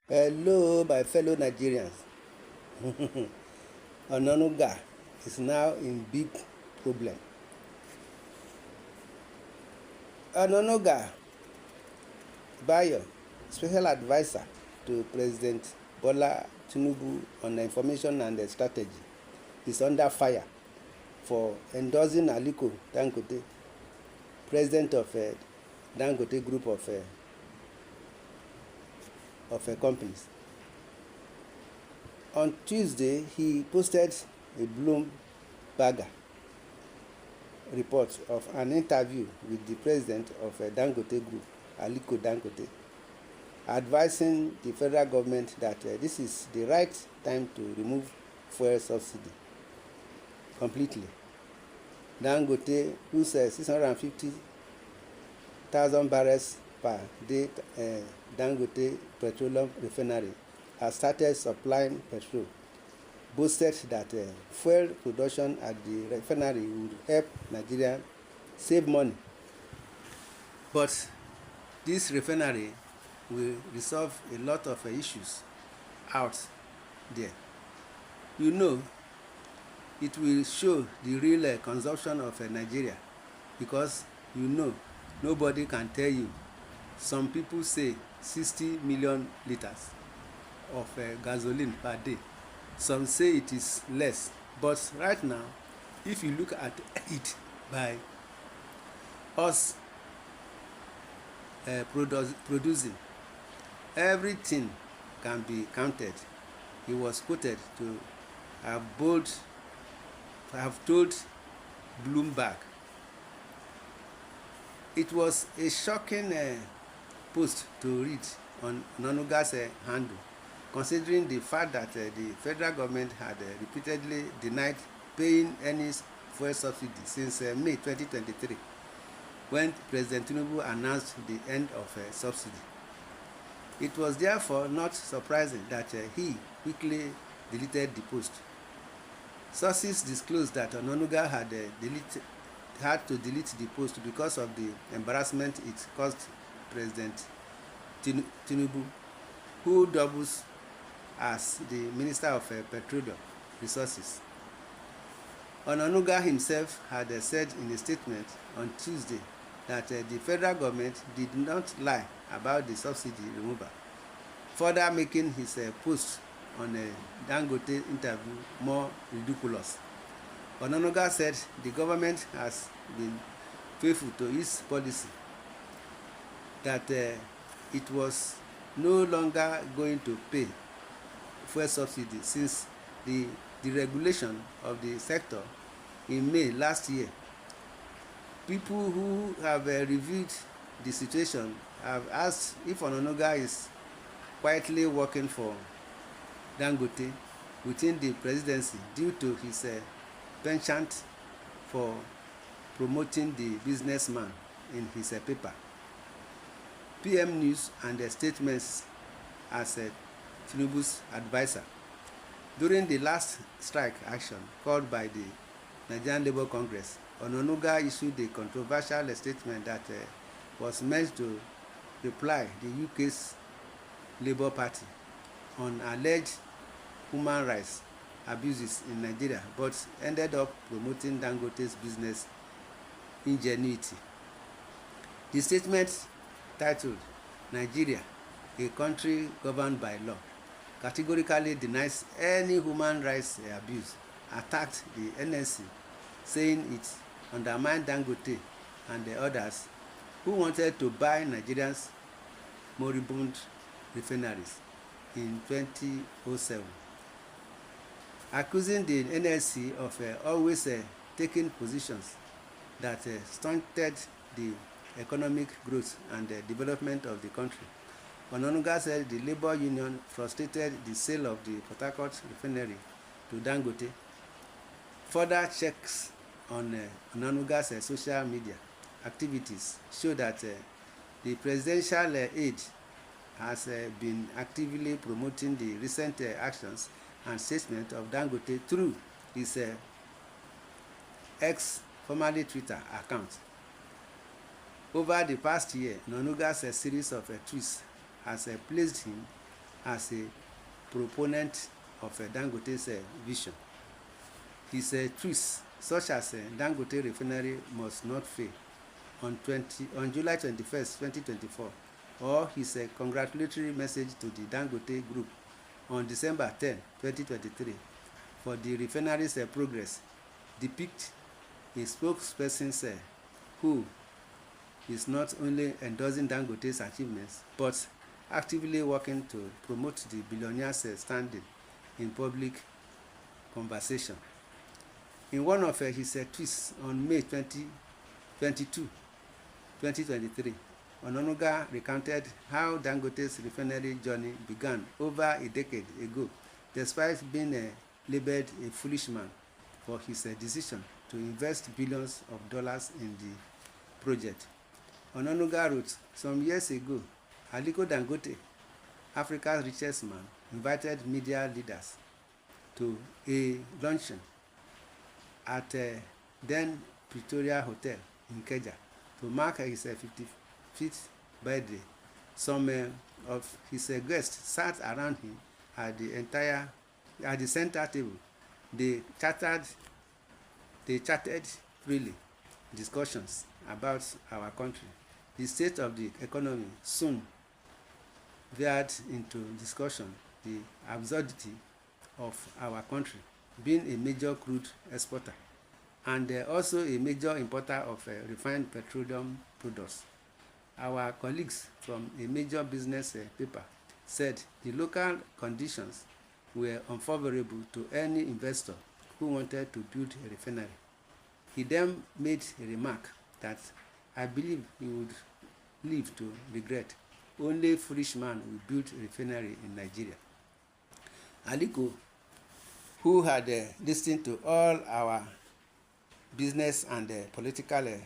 Hello, my fellow Nigerians. Ononuga is now in big problem. Ononuga Bayo, special advisor to President Bola Tinubu on information and strategy, is under fire for endorsing Aliko Dangote, president of Dangote group of companies. On Tuesday, he posted a Bloomberg report of an interview with the president of Dangote Group, Aliko Dangote, advising the federal government that this is the right time to remove fuel subsidy completely. Dangote, whose 650,000 barrels per day Dangote Petroleum Refinery has started supplying petrol, boasted that fuel production at the refinery would help Nigeria save money. But this refinery will resolve a lot of issues out there. You know, it will show the real consumption of Nigeria, because you know nobody can tell you. Some people say 60 million litres of gasoline per day. Some say it is less, but right now, if you look at it by us producing, everything can be counted. He was quoted to have told Bloomberg. It was a shocking post to read on Ononuga's handle, considering the fact that the federal government had repeatedly denied paying any fuel subsidy since May 2023, when President Tinubu announced the end of subsidy. It was therefore not surprising that he quickly deleted the post. Sources disclosed that Ononuga had to delete the post because of the embarrassment it caused President Tinubu, who doubles as the Minister of Petroleum Resources. Ononuga himself had said in a statement on Tuesday that the federal government did not lie about the subsidy removal, further making his post on Dangote interview more ridiculous. Ononuga said the government has been faithful to its policy, that it was no longer going to pay fuel subsidy since the deregulation of the sector in May last year. People who have reviewed the situation have asked if Ononuga is quietly working for Dangote within the presidency due to his penchant for promoting the businessman in his paper. PM News and statements as Tinubu's advisor. During the last strike action called by the Nigerian Labour Congress, Ononuga issued a controversial statement that was meant to reply the UK's Labour Party on alleged human rights abuses in Nigeria, but ended up promoting Dangote's business ingenuity. The statement, titled "Nigeria, a country governed by law," categorically denies any human rights abuse, attacked the NSC, saying it undermined Dangote and the others who wanted to buy Nigeria's moribund refineries in 2007, accusing the NSC of always taking positions that stunted the economic growth and development of the country. Ononuga said the labor union frustrated the sale of the Port Harcourt refinery to Dangote. Further checks on Ononuga's social media activities show that the presidential aide has been actively promoting the recent actions and statements of Dangote through his X, formerly Twitter, account. Over the past year, Ononuga's series of tweets has placed him as a proponent of Dangote's vision. His tweets, such as Dangote Refinery must not fail on July 21st, 2024, or his congratulatory message to the Dangote Group on December 10, 2023, for the refinery's progress, depict a spokesperson who is not only endorsing Dangote's achievements, but actively working to promote the billionaire's standing in public conversation. In one of his tweets on May 22, 2023, Ononuga recounted how Dangote's refinery journey began over a decade ago, despite being labeled a foolish man for his decision to invest billions of dollars in the project. Ononuga wrote, "Some years ago, Aliko Dangote, Africa's richest man, invited media leaders to a luncheon at then Pretoria Hotel in Ikeja to mark his 55th birthday. Some of his guests sat around him at the center table. They chatted freely, discussions about our country. The state of the economy soon veered into discussion the absurdity of our country being a major crude exporter and also a major importer of refined petroleum products. Our colleagues from a major business paper said the local conditions were unfavorable to any investor who wanted to build a refinery. He then made a remark that I believe he would live to regret. Only a foolish man will build a refinery in Nigeria." Aliko, who had listened to all our business and political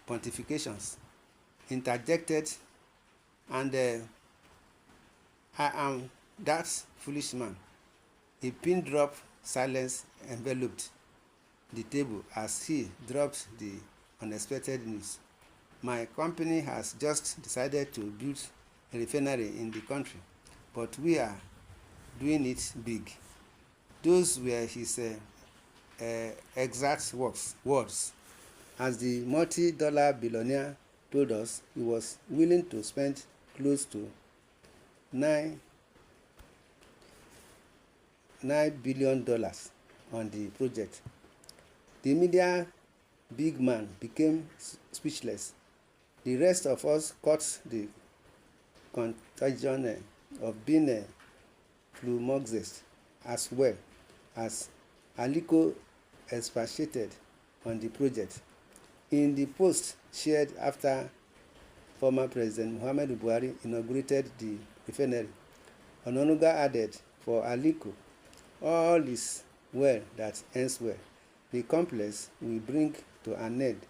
pontifications, interjected, and I am that foolish man. A pin drop silence enveloped the table as he dropped the unexpected news. My company has just decided to build a refinery in the country, but we are doing it big. Those were his exact words. As the multi-dollar billionaire told us, he was willing to spend close to $9 billion on the project. The media big man became speechless. The rest of us caught the contagion of being flummoxed as well as Aliko expatiated on the project. In the post shared after former President Muhammadu Buhari inaugurated the refinery, Ononuga added, "For Aliko, all is well that ends well. The complex will bring to an end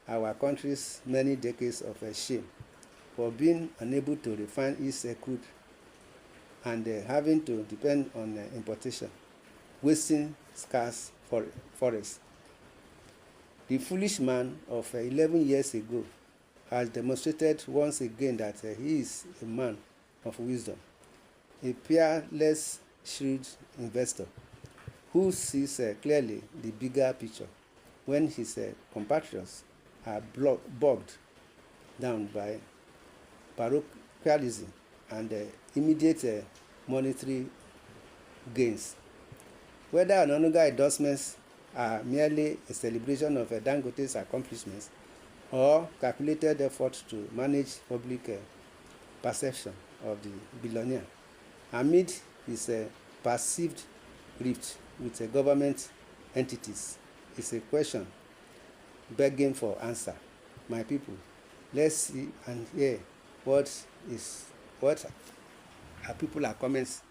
our country's many decades of shame for being unable to refine its crude and having to depend on importation, wasting scarce forests. The foolish man of 11 years ago has demonstrated once again that he is a man of wisdom, a peerless, shrewd investor who sees clearly the bigger picture when his compatriots are bogged down by parochialism and immediate monetary gains. Whether Ononuga endorsements are merely a celebration of Dangote's accomplishments or calculated effort to manage public perception of the billionaire amid his perceived rift with government entities is a question begging for answer. My people, let's see and hear what our people are comments,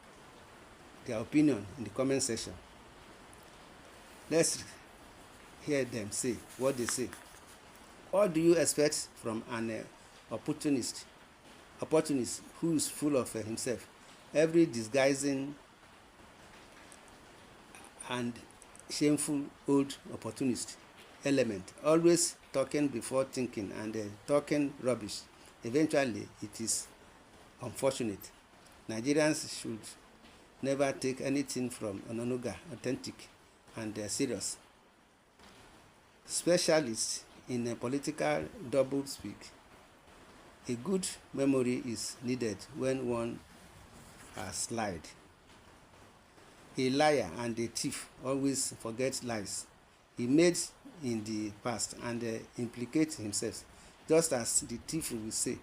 their opinion in the comment section. Let's hear them say what they say. What do you expect from an opportunist who is full of himself, every disguising and shameful old opportunist element, always talking before thinking and talking rubbish? Eventually, it is unfortunate. Nigerians should never take anything from Ononuga authentic and serious. Specialists in political double speak. A good memory is needed when one has lied. A liar and a thief always forget lies he made in the past and implicate himself, just as the thief will say,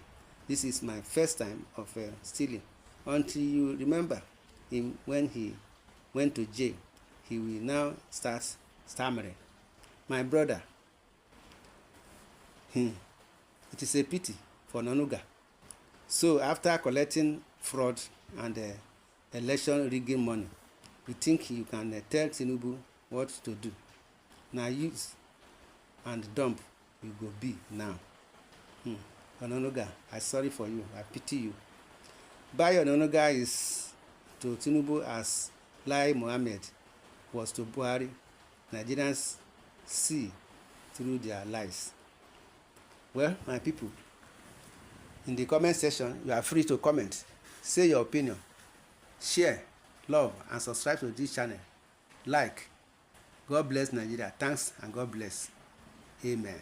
"This is my first time of stealing." Until you remember him when he went to jail, he will now start stammering. My brother, it is a pity for Ononuga. So after collecting fraud and election rigging money, you think you can tell Tinubu what to do? Na use and dump you go be now. Ononuga, I sorry for you. I pity you. Bayo Ononuga is to Tinubu as Lai Mohammed was to Buhari. Nigerians see through their lies. Well, my people, in the comment section, you are free to comment. Say your opinion. Share, love, and subscribe to this channel. Like. God bless Nigeria. Thanks and God bless. Amen.